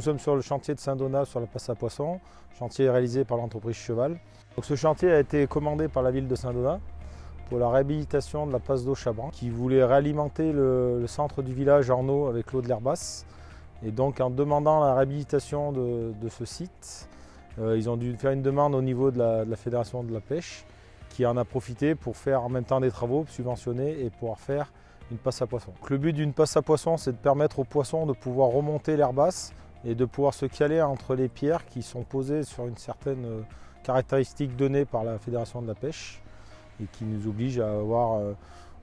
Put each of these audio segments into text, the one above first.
sommes sur le chantier de Saint-Donat sur la passe à poissons, chantier réalisé par l'entreprise Cheval. Donc, ce chantier a été commandé par la ville de Saint-Donat pour la réhabilitation de la passe d'eau Chabran, qui voulait réalimenter le centre du village en eau avec l'eau de l'air basse. Et donc en demandant la réhabilitation de ce site, ils ont dû faire une demande au niveau de la Fédération de la pêche, qui en a profité pour faire en même temps des travaux subventionnés et pouvoir faire une passe à poissons. Donc, le but d'une passe à poissons, c'est de permettre aux poissons de pouvoir remonter l'air basse et de pouvoir se caler entre les pierres qui sont posées sur une certaine caractéristique donnée par la Fédération de la pêche et qui nous oblige à avoir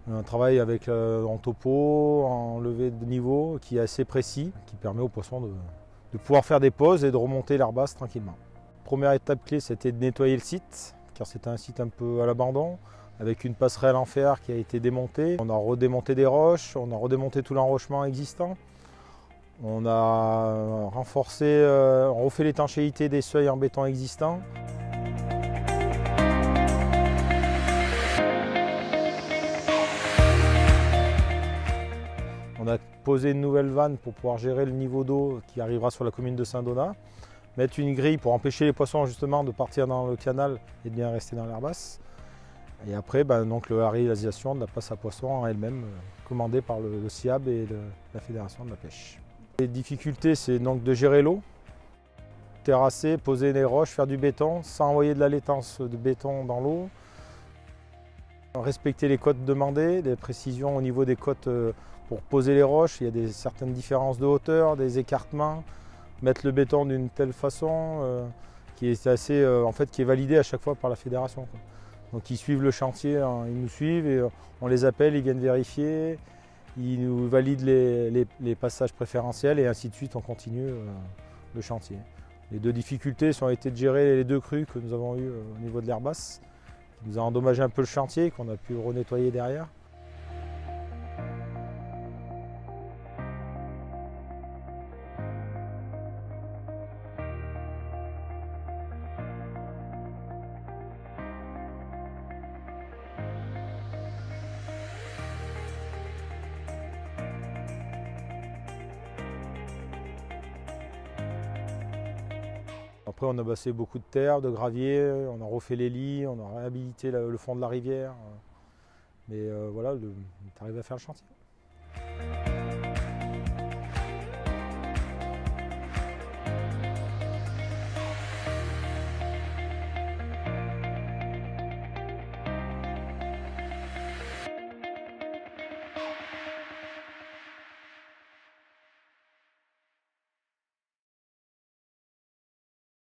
un travail avec en topo, en levée de niveau qui est assez précis, qui permet aux poissons de pouvoir faire des pauses et de remonter l'air basse tranquillement. Première étape clé, c'était de nettoyer le site, car c'était un site un peu à l'abandon, avec une passerelle en fer qui a été démontée. On a redémonté des roches, on a redémonté tout l'enrochement existant. On a renforcé, on refait l'étanchéité des seuils en béton existants. On a posé une nouvelle vanne pour pouvoir gérer le niveau d'eau qui arrivera sur la commune de Saint-Donat. Mettre une grille pour empêcher les poissons justement de partir dans le canal et de bien rester dans l'air basse. Et après, donc, la réalisation de la passe à poissons en elle-même, commandée par le SIAB et la Fédération de la pêche. Les difficultés, c'est donc de gérer l'eau, terrasser, poser des roches, faire du béton, sans envoyer de la laitance de béton dans l'eau. Respecter les cotes demandées, les précisions au niveau des cotes pour poser les roches. Il y a certaines différences de hauteur, des écartements. Mettre le béton d'une telle façon qui est validé à chaque fois par la fédération. Donc ils suivent le chantier, ils nous suivent et on les appelle, ils viennent vérifier, ils nous valident les passages préférentiels et ainsi de suite on continue le chantier. Les deux difficultés ont été de gérer les deux crues que nous avons eues au niveau de l'air basse, qui nous a endommagé un peu le chantier, qu'on a pu renettoyer derrière. Après, on a bassé beaucoup de terre, de gravier, on a refait les lits, on a réhabilité le fond de la rivière. Mais voilà, on est arrivé à faire le chantier.